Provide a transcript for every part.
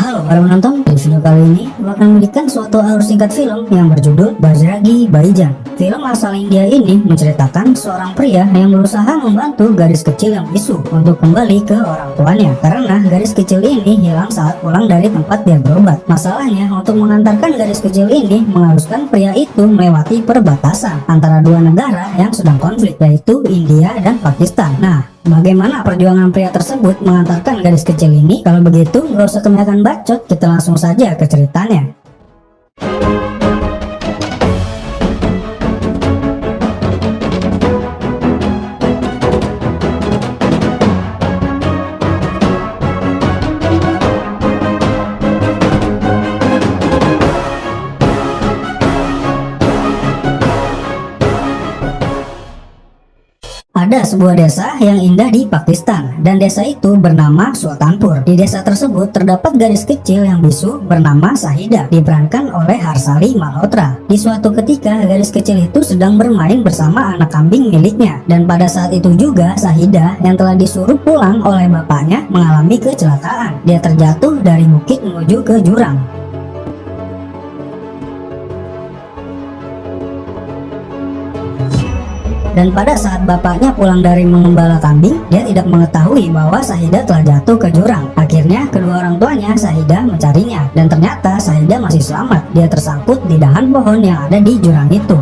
Halo para penonton, di video kali ini gue akan memberikan suatu alur singkat film yang berjudul Bajrangi Bhaijaan. Film asal India ini menceritakan seorang pria yang berusaha membantu gadis kecil yang bisu untuk kembali ke orang tuanya karena gadis kecil ini hilang saat pulang dari tempat dia berobat. Masalahnya, untuk mengantarkan gadis kecil ini mengharuskan pria itu melewati perbatasan antara dua negara yang sedang konflik, yaitu India dan Pakistan. Nah, bagaimana perjuangan pria tersebut mengantarkan gadis kecil ini? Kalau begitu, nggak usah kebanyakan bacot, kita langsung saja ke ceritanya. Ada sebuah desa yang indah di Pakistan, dan desa itu bernama Sultanpur. Di desa tersebut terdapat gadis kecil yang bisu bernama Sahida, diperankan oleh Harsali Malhotra. Di suatu ketika, gadis kecil itu sedang bermain bersama anak kambing miliknya, dan pada saat itu juga Sahida yang telah disuruh pulang oleh bapaknya mengalami kecelakaan. Dia terjatuh dari bukit menuju ke jurang. Dan pada saat bapaknya pulang dari mengembala kambing, dia tidak mengetahui bahwa Sahida telah jatuh ke jurang. Akhirnya kedua orang tuanya Sahida mencarinya, dan ternyata Sahida masih selamat. Dia tersangkut di dahan pohon yang ada di jurang itu.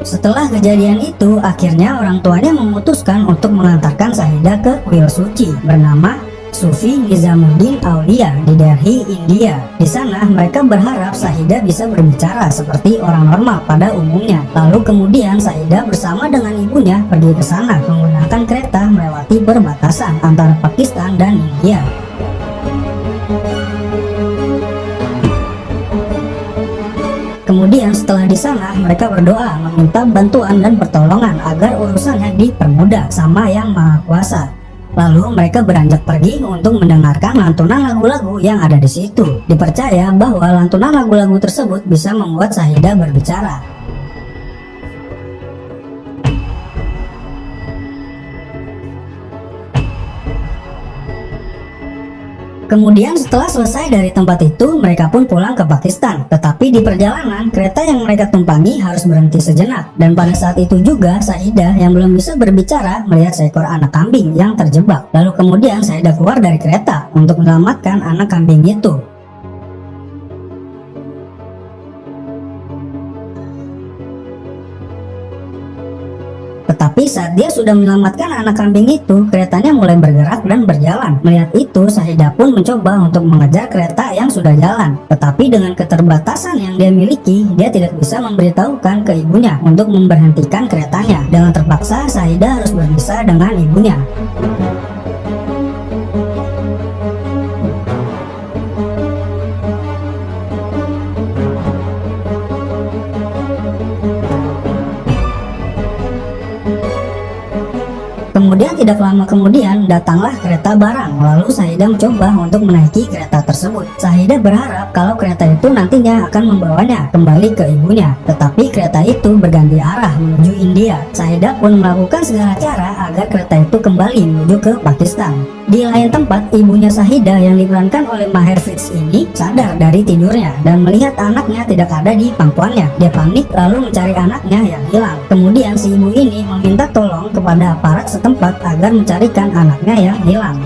Setelah kejadian itu, akhirnya orang tuanya memutuskan untuk mengantarkan Sahida ke kuil suci bernama Sufi Nizamuddin Aulia di Delhi, India. Di sana mereka berharap Sahida bisa berbicara seperti orang normal pada umumnya. Lalu kemudian Sahida bersama dengan ibunya pergi ke sana menggunakan kereta melewati perbatasan antara Pakistan dan India. Kemudian setelah di sana mereka berdoa meminta bantuan dan pertolongan agar urusannya dipermudah sama Yang Maha Kuasa. Lalu mereka beranjak pergi untuk mendengarkan lantunan lagu-lagu yang ada di situ. Dipercaya bahwa lantunan lagu-lagu tersebut bisa membuat Sahida berbicara. Kemudian setelah selesai dari tempat itu, mereka pun pulang ke Pakistan. Tetapi di perjalanan, kereta yang mereka tumpangi harus berhenti sejenak. Dan pada saat itu juga, Sahida yang belum bisa berbicara melihat seekor anak kambing yang terjebak. Lalu kemudian Sahida keluar dari kereta untuk menyelamatkan anak kambing itu. Tetapi saat dia sudah menyelamatkan anak kambing itu, keretanya mulai bergerak dan berjalan. Melihat itu, Sahida pun mencoba untuk mengejar kereta yang sudah jalan. Tetapi dengan keterbatasan yang dia miliki, dia tidak bisa memberitahukan ke ibunya untuk memberhentikan keretanya. Dengan terpaksa, Sahida harus berpisah dengan ibunya. Kemudian tidak lama kemudian datanglah kereta barang. Lalu Sahida mencoba untuk menaiki kereta tersebut. Sahida berharap kalau kereta itu nantinya akan membawanya kembali ke ibunya. Tetapi kereta itu berganti arah menuju India. Sahida pun melakukan segala cara agar kereta itu kembali menuju ke Pakistan. Di lain tempat, ibunya Sahida yang diperankan oleh Maher Fitz ini sadar dari tidurnya dan melihat anaknya tidak ada di pangkuannya. Dia panik lalu mencari anaknya yang hilang. Kemudian si ibu ini meminta tolong kepada aparat setempat agar mencarikan anaknya yang hilang.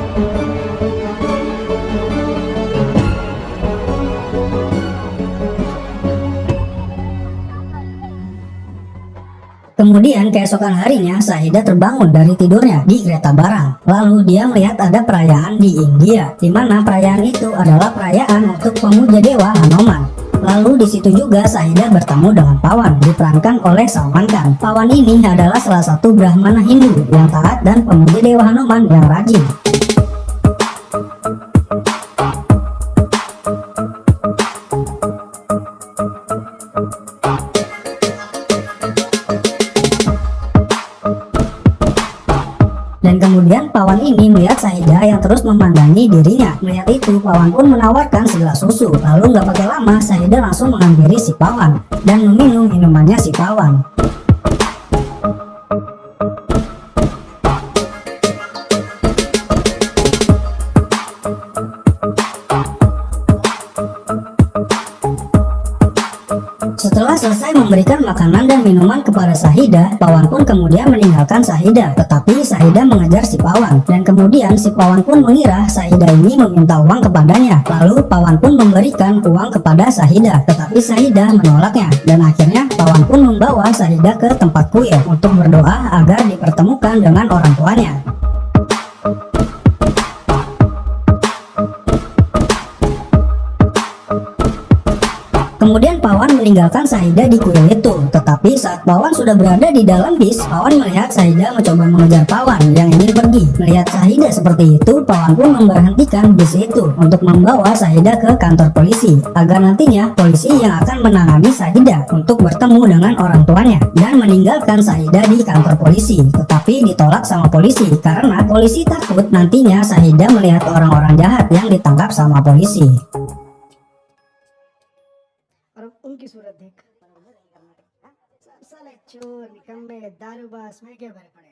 Kemudian keesokan harinya Sahida terbangun dari tidurnya di kereta barang. Lalu dia melihat ada perayaan di India, di mana perayaan itu adalah perayaan untuk pemuja dewa Hanuman. Lalu di situ juga Sahida bertemu dengan Pawan, diperankan oleh Salman Khan. Pawan ini adalah salah satu Brahmana Hindu yang taat dan pemuja dewa Hanuman yang rajin. Dan kemudian Pawan ini melihat Sahida yang terus memandangi dirinya. Melihat itu, Pawan pun menawarkan segelas susu. Lalu nggak pakai lama, Sahida langsung menghampiri si Pawan dan meminum minumannya si Pawan. Setelah selesai memberikan makanan dan minuman kepada Syahidah, Pawan pun kemudian meninggalkan Syahidah. Tetapi Syahidah mengejar si Pawan, dan kemudian si Pawan pun mengira Syahidah ini meminta uang kepadanya. Lalu Pawan pun memberikan uang kepada Syahidah, tetapi Syahidah menolaknya. Dan akhirnya Pawan pun membawa Syahidah ke tempat kuil untuk berdoa agar dipertemukan dengan orang tuanya. Kemudian Pawan meninggalkan Syahidah di kuil itu. Tetapi saat Pawan sudah berada di dalam bis, Pawan melihat Syahidah mencoba mengejar Pawan yang ingin pergi. Melihat Syahidah seperti itu, Pawan pun memberhentikan bis itu untuk membawa Syahidah ke kantor polisi, agar nantinya polisi yang akan menangani Syahidah untuk bertemu dengan orang tuanya, dan meninggalkan Syahidah di kantor polisi. Tetapi ditolak sama polisi karena polisi takut nantinya Syahidah melihat orang-orang jahat yang ditangkap sama polisi. उनकी सूरत देख साले चोर निकम्मे दारूबाज में क्या भरे पड़े।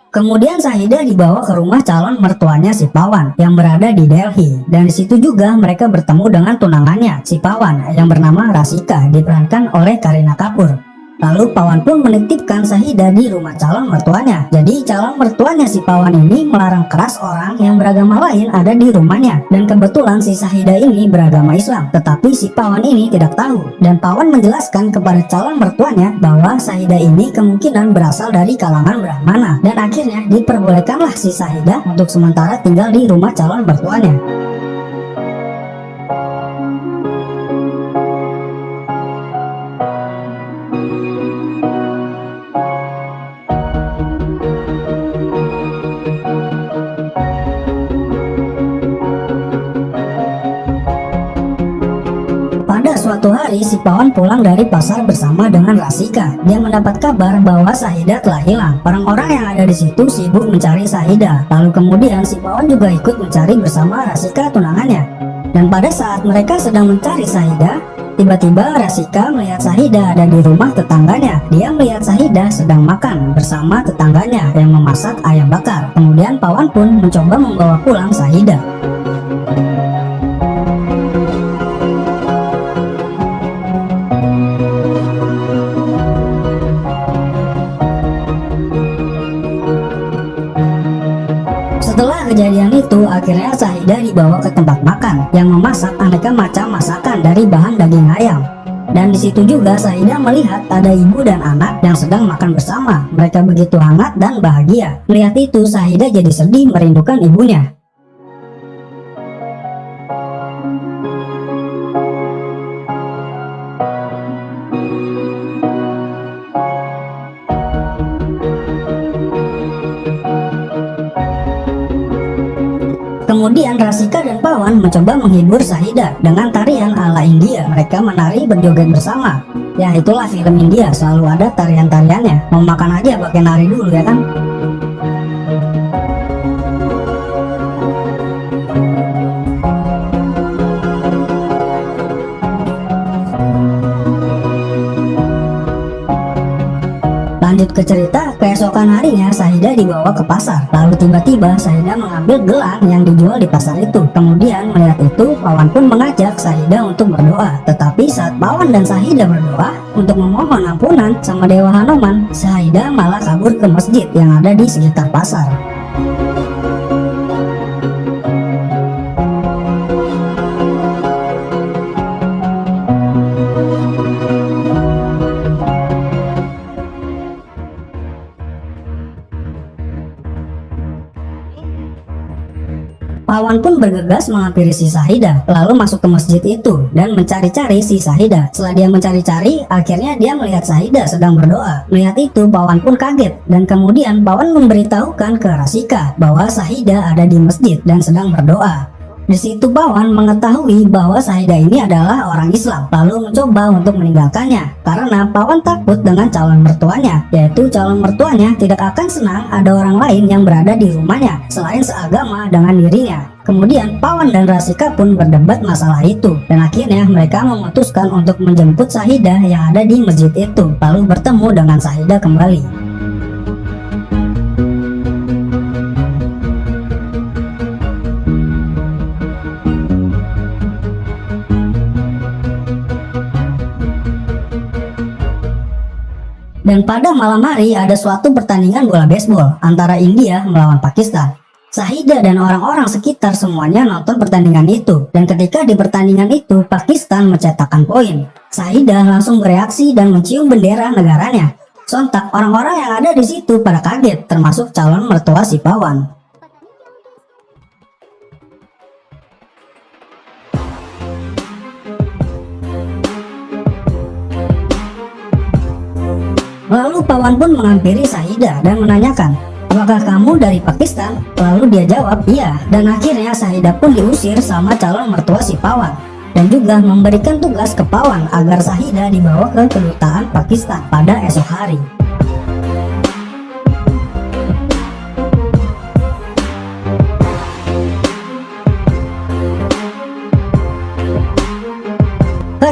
Kemudian Syahidah dibawa ke rumah calon mertuanya si Pawan yang berada di Delhi, dan di situ juga mereka bertemu dengan tunangannya si Pawan yang bernama Rasika, diperankan oleh Kareena Kapoor. Lalu Pawan pun menitipkan Syahidah di rumah calon mertuanya. Jadi calon mertuanya si Pawan ini melarang keras orang yang beragama lain ada di rumahnya. Dan kebetulan si Syahidah ini beragama Islam, tetapi si Pawan ini tidak tahu. Dan Pawan menjelaskan kepada calon mertuanya bahwa Syahidah ini kemungkinan berasal dari kalangan Brahmana. Dan akhirnya diperbolehkanlah si Syahidah untuk sementara tinggal di rumah calon mertuanya. Suatu hari si Pawan pulang dari pasar bersama dengan Rasika. Dia mendapat kabar bahwa Syahidah telah hilang. Orang-orang yang ada di situ sibuk mencari Syahidah. Lalu kemudian si Pawan juga ikut mencari bersama Rasika tunangannya. Dan pada saat mereka sedang mencari Syahidah, tiba-tiba Rasika melihat Syahidah ada di rumah tetangganya. Dia melihat Syahidah sedang makan bersama tetangganya yang memasak ayam bakar. Kemudian Pawan pun mencoba membawa pulang Syahidah. Setelah kejadian itu, akhirnya Syahidah dibawa ke tempat makan yang memasak aneka macam masakan dari bahan daging ayam. Dan di situ juga Syahidah melihat ada ibu dan anak yang sedang makan bersama. Mereka begitu hangat dan bahagia. Melihat itu, Syahidah jadi sedih merindukan ibunya. Kemudian Rasika dan Pawan mencoba menghibur Syahidah dengan tarian ala India. Mereka menari berjoget bersama. Ya itulah film India, selalu ada tarian-tariannya. Mau makan aja pakai nari dulu ya kan. Lanjut ke cerita, keesokan harinya Syahidah dibawa ke pasar. Lalu tiba-tiba Syahidah mengambil gelang yang dijual di pasar itu. Kemudian melihat itu, Pawan pun mengajak Syahidah untuk berdoa. Tetapi saat Pawan dan Syahidah berdoa untuk memohon ampunan sama Dewa Hanuman, Syahidah malah kabur ke masjid yang ada di sekitar pasar. Pawan pun bergegas menghampiri si Syahidah, lalu masuk ke masjid itu dan mencari-cari si Syahidah. Setelah dia mencari-cari, akhirnya dia melihat Syahidah sedang berdoa. Melihat itu, Pawan pun kaget, dan kemudian Pawan memberitahukan ke Rasika bahwa Syahidah ada di masjid dan sedang berdoa. Di situ Pawan mengetahui bahwa Syahidah ini adalah orang Islam, lalu mencoba untuk meninggalkannya karena Pawan takut dengan calon mertuanya, yaitu calon mertuanya tidak akan senang ada orang lain yang berada di rumahnya selain seagama dengan dirinya. Kemudian Pawan dan Rasika pun berdebat masalah itu, dan akhirnya mereka memutuskan untuk menjemput Syahidah yang ada di masjid itu, lalu bertemu dengan Syahidah kembali. Dan pada malam hari ada suatu pertandingan bola baseball antara India melawan Pakistan. Syahidah dan orang-orang sekitar semuanya nonton pertandingan itu. Dan ketika di pertandingan itu Pakistan mencetakkan poin, Syahidah langsung bereaksi dan mencium bendera negaranya. Sontak orang-orang yang ada di situ pada kaget, termasuk calon mertua si Pawan. Lalu Pawan pun menghampiri Syahidah dan menanyakan, apakah kamu dari Pakistan? Lalu dia jawab, iya. Dan akhirnya Syahidah pun diusir sama calon mertua si Pawan. Dan juga memberikan tugas ke Pawan agar Syahidah dibawa ke kedutaan Pakistan pada esok hari.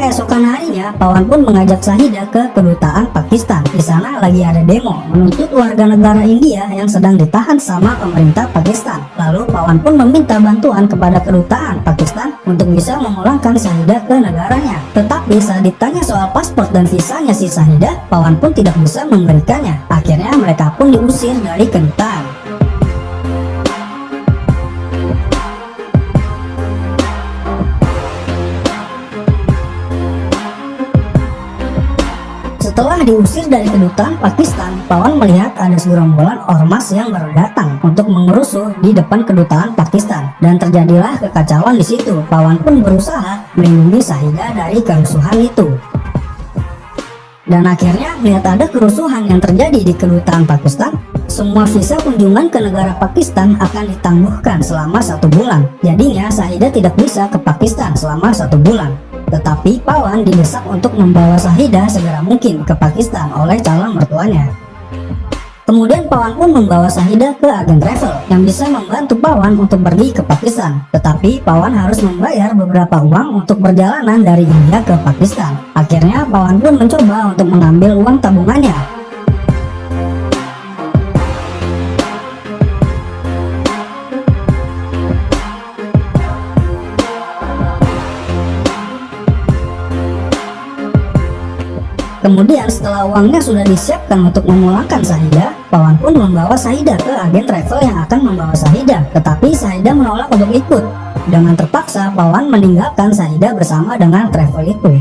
Keesokan harinya, Pawan pun mengajak Syahidah ke kedutaan Pakistan. Di sana lagi ada demo menuntut warga negara India yang sedang ditahan sama pemerintah Pakistan. Lalu Pawan pun meminta bantuan kepada kedutaan Pakistan untuk bisa memulangkan Syahidah ke negaranya. Tetapi saat ditanya soal paspor dan visanya si Syahidah, Pawan pun tidak bisa memberikannya. Akhirnya mereka pun diusir dari kedutaan. Setelah diusir dari kedutaan Pakistan, Pawan melihat ada segerombolan ormas yang baru datang untuk mengerusuh di depan kedutaan Pakistan, dan terjadilah kekacauan di situ. Pawan pun berusaha melindungi Syahidah dari kerusuhan itu. Dan akhirnya melihat ada kerusuhan yang terjadi di kedutaan Pakistan, semua visa kunjungan ke negara Pakistan akan ditangguhkan selama 1 bulan. Jadinya Syahidah tidak bisa ke Pakistan selama 1 bulan. Tetapi Pawan didesak untuk membawa Syahidah segera mungkin ke Pakistan oleh calon mertuanya. Kemudian Pawan pun membawa Syahidah ke agen travel yang bisa membantu Pawan untuk pergi ke Pakistan. Tetapi Pawan harus membayar beberapa uang untuk perjalanan dari India ke Pakistan. Akhirnya Pawan pun mencoba untuk mengambil uang tabungannya. Kemudian setelah uangnya sudah disiapkan untuk memulangkan Syahidah, Pawan pun membawa Syahidah ke agen travel yang akan membawa Syahidah. Tetapi Syahidah menolak untuk ikut. Dengan terpaksa Pawan meninggalkan Syahidah bersama dengan travel itu.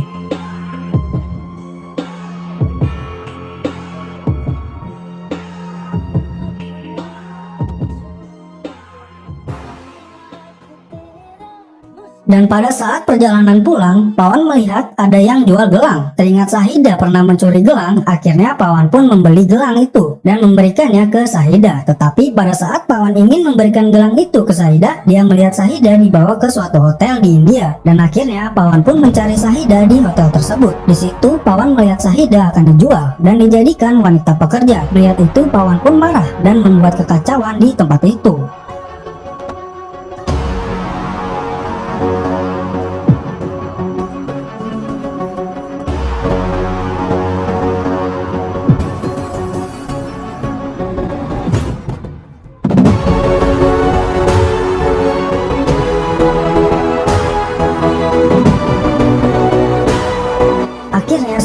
Dan pada saat perjalanan pulang, Pawan melihat ada yang jual gelang. Teringat Syahidah pernah mencuri gelang, akhirnya Pawan pun membeli gelang itu dan memberikannya ke Syahidah. Tetapi pada saat Pawan ingin memberikan gelang itu ke Syahidah, dia melihat Syahidah dibawa ke suatu hotel di India. Dan akhirnya Pawan pun mencari Syahidah di hotel tersebut. Di situ Pawan melihat Syahidah akan dijual dan dijadikan wanita pekerja. Melihat itu Pawan pun marah dan membuat kekacauan di tempat itu.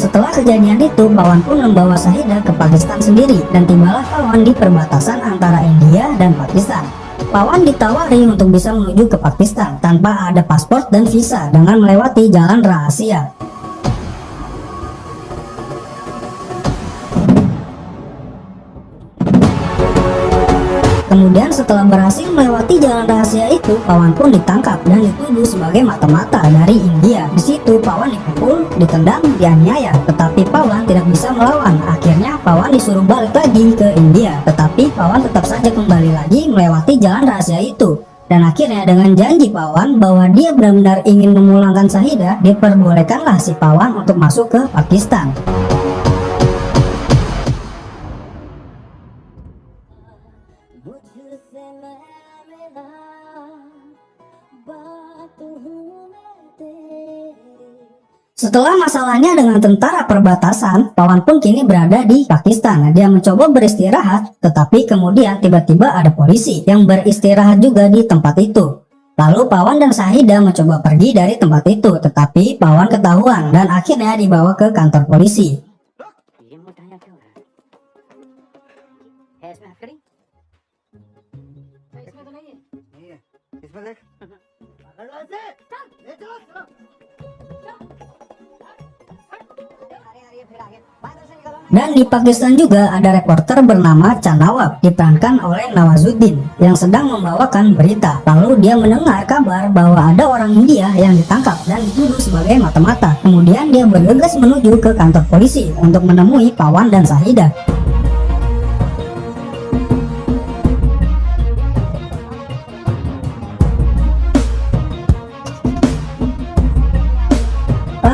Setelah kejadian itu, Pawan pun membawa Syahidah ke Pakistan sendiri, dan tibalah Pawan di perbatasan antara India dan Pakistan. Pawan ditawari untuk bisa menuju ke Pakistan tanpa ada paspor dan visa dengan melewati jalan rahasia. Kemudian setelah berhasil melewati jalan rahasia itu, Pawan pun ditangkap dan dituduh sebagai mata-mata dari India. Di situ Pawan dipukul, ditendang, dianiaya, tetapi Pawan tidak bisa melawan. Akhirnya Pawan disuruh balik lagi ke India, tetapi Pawan tetap saja kembali lagi melewati jalan rahasia itu. Dan akhirnya dengan janji Pawan bahwa dia benar-benar ingin memulangkan Syahidah, diperbolehkanlah si Pawan untuk masuk ke Pakistan. Setelah masalahnya dengan tentara perbatasan, Pawan pun kini berada di Pakistan. Dia mencoba beristirahat, tetapi kemudian tiba-tiba ada polisi yang beristirahat juga di tempat itu. Lalu Pawan dan Syahidah mencoba pergi dari tempat itu, tetapi Pawan ketahuan dan akhirnya dibawa ke kantor polisi. Dan di Pakistan juga ada reporter bernama Chan Nawab, diperankan oleh Nawazuddin, yang sedang membawakan berita. Lalu dia mendengar kabar bahwa ada orang India yang ditangkap dan dituduh sebagai mata-mata. Kemudian dia bergegas menuju ke kantor polisi untuk menemui Pawan dan Syahidah.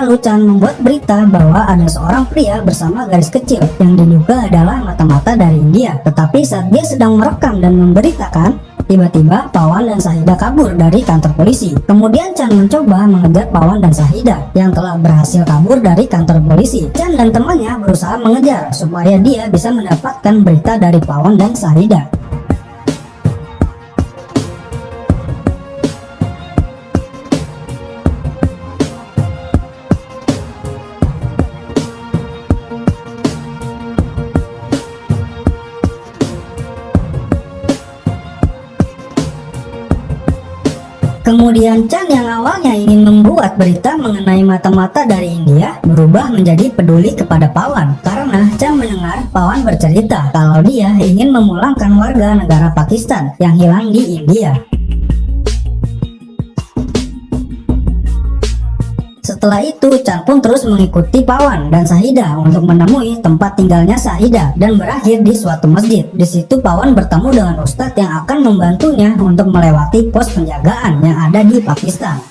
Lalu Chan membuat berita bahwa ada seorang pria bersama garis kecil yang diduga adalah mata-mata dari India. Tetapi saat dia sedang merekam dan memberitakan, tiba-tiba Pawan dan Syahidah kabur dari kantor polisi. Kemudian Chan mencoba mengejar Pawan dan Syahidah yang telah berhasil kabur dari kantor polisi. Chan dan temannya berusaha mengejar supaya dia bisa mendapatkan berita dari Pawan dan Syahidah. Kemudian Chan yang awalnya ingin membuat berita mengenai mata-mata dari India berubah menjadi peduli kepada Pawan karena Chan mendengar Pawan bercerita kalau dia ingin memulangkan warga negara Pakistan yang hilang di India. Setelah itu Chan pun terus mengikuti Pawan dan Syahidah untuk menemui tempat tinggalnya Syahidah dan berakhir di suatu masjid. Di situ Pawan bertemu dengan ustadz yang akan membantunya untuk melewati pos penjagaan yang ada di Pakistan.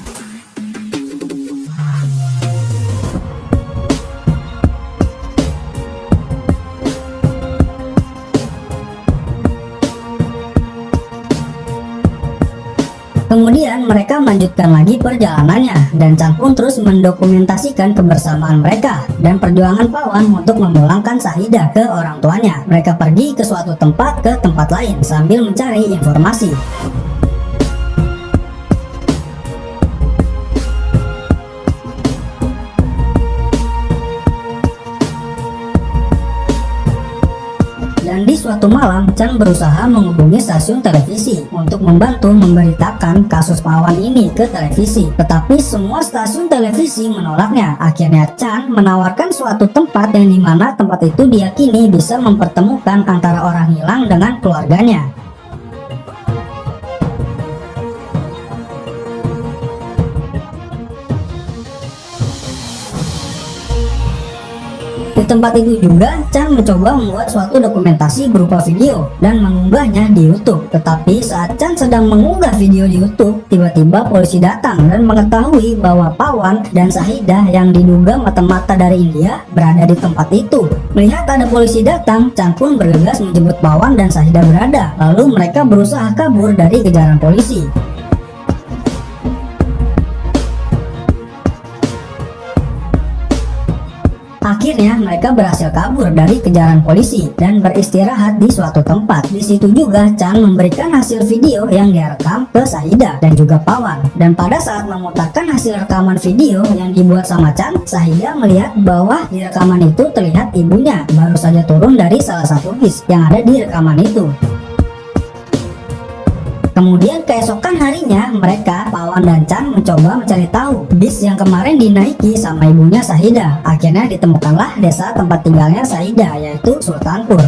Kemudian mereka melanjutkan lagi perjalanannya dan Chan pun terus mendokumentasikan kebersamaan mereka dan perjuangan Pawan untuk memulangkan Syahidah ke orang tuanya. Mereka pergi ke suatu tempat ke tempat lain sambil mencari informasi. Dan di suatu malam, Chan berusaha menghubungi stasiun televisi untuk membantu memberitakan kasus Pawan ini ke televisi. Tetapi semua stasiun televisi menolaknya. Akhirnya Chan menawarkan suatu tempat yang dimana tempat itu diyakini bisa mempertemukan antara orang hilang dengan keluarganya. Di tempat itu juga, Chan mencoba membuat suatu dokumentasi berupa video dan mengunggahnya di YouTube. Tetapi saat Chan sedang mengunggah video di YouTube, tiba-tiba polisi datang dan mengetahui bahwa Pawan dan Syahidah yang diduga mata-mata dari India berada di tempat itu. Melihat ada polisi datang, Chan pun bergegas menjemput Pawan dan Syahidah berada. Lalu mereka berusaha kabur dari kejaran polisi. Akhirnya mereka berhasil kabur dari kejaran polisi dan beristirahat di suatu tempat. Di situ juga Chan memberikan hasil video yang dia rekam ke Syahidah dan juga Pawan. Dan pada saat memutarkan hasil rekaman video yang dibuat sama Chan, Syahidah melihat bahwa di rekaman itu terlihat ibunya baru saja turun dari salah satu bis yang ada di rekaman itu. Kemudian keesokan harinya mereka, Pawan dan Chan mencoba mencari tahu bis yang kemarin dinaiki sama ibunya Syahidah. Akhirnya ditemukanlah desa tempat tinggalnya Syahidah, yaitu Sultanpur.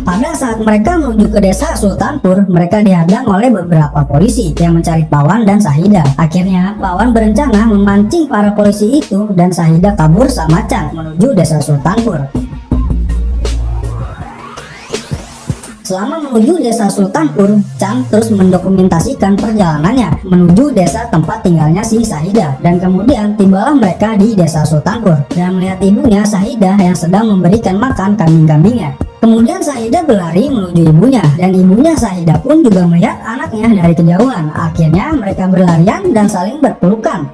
Pada saat Saat mereka menuju ke desa Sultanpur, mereka dihadang oleh beberapa polisi yang mencari Pawan dan Sahida. Akhirnya, Pawan berencana memancing para polisi itu dan Sahida kabur sama Chan menuju desa Sultanpur. Selama menuju desa Sultanpur, Chan terus mendokumentasikan perjalanannya menuju desa tempat tinggalnya si Sahida. Dan kemudian tibalah mereka di desa Sultanpur dan melihat ibunya Sahida yang sedang memberikan makan kambing-kambingnya. Kemudian Sahida berlari menuju ibunya dan ibunya Sahida pun juga melihat anaknya dari kejauhan. Akhirnya mereka berlarian dan saling berpelukan.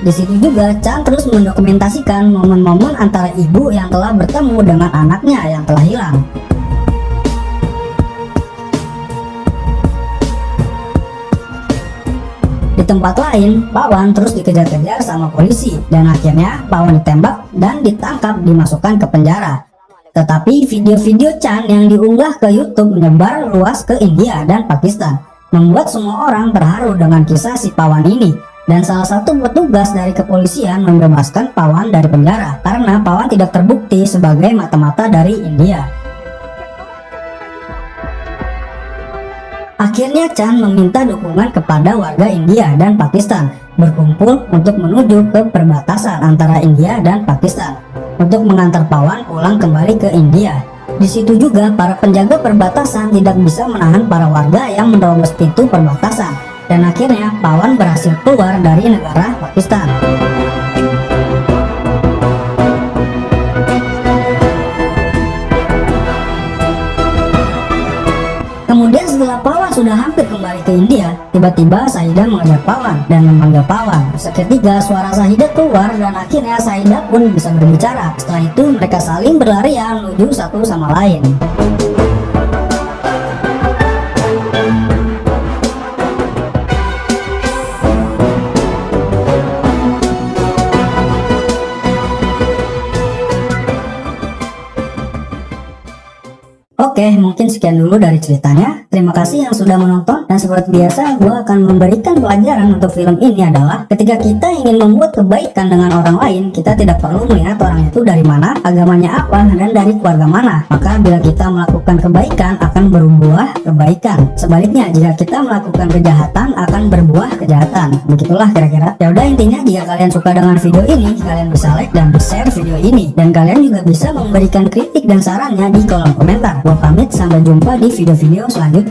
Di situ juga Chan terus mendokumentasikan momen-momen antara ibu yang telah bertemu dengan anaknya yang telah hilang. Di tempat lain, Pawan terus dikejar-kejar sama polisi dan akhirnya Pawan ditembak dan ditangkap dimasukkan ke penjara. Tetapi video-video Chan yang diunggah ke YouTube menyebar luas ke India dan Pakistan, membuat semua orang terharu dengan kisah si Pawan ini. Dan salah satu petugas dari kepolisian membebaskan Pawan dari penjara karena Pawan tidak terbukti sebagai mata-mata dari India. Akhirnya Chan meminta dukungan kepada warga India dan Pakistan berkumpul untuk menuju ke perbatasan antara India dan Pakistan untuk mengantar Pawan pulang kembali ke India. Di situ juga para penjaga perbatasan tidak bisa menahan para warga yang menerobos pintu perbatasan. Dan akhirnya Pawan berhasil keluar dari negara Pakistan. Kemudian setelah Pawan sudah hampir kembali ke India, tiba-tiba Sahida mengejar Pawan dan memanggil Pawan. Seketika suara Sahida keluar dan akhirnya Sahida pun bisa berbicara. Setelah itu mereka saling berlarian menuju satu sama lain. Oke, mungkin sekian dulu dari ceritanya. Terima kasih yang sudah menonton, dan seperti biasa gue akan memberikan pelajaran untuk film ini adalah ketika kita ingin membuat kebaikan dengan orang lain, kita tidak perlu melihat orang itu dari mana, agamanya apa, dan dari keluarga mana. Maka bila kita melakukan kebaikan akan berbuah kebaikan. Sebaliknya, jika kita melakukan kejahatan akan berbuah kejahatan. Begitulah kira-kira. Ya udah, intinya jika kalian suka dengan video ini, kalian bisa like dan share video ini, dan kalian juga bisa memberikan kritik dan sarannya di kolom komentar. Gua pamit, sampai jumpa di video-video selanjutnya.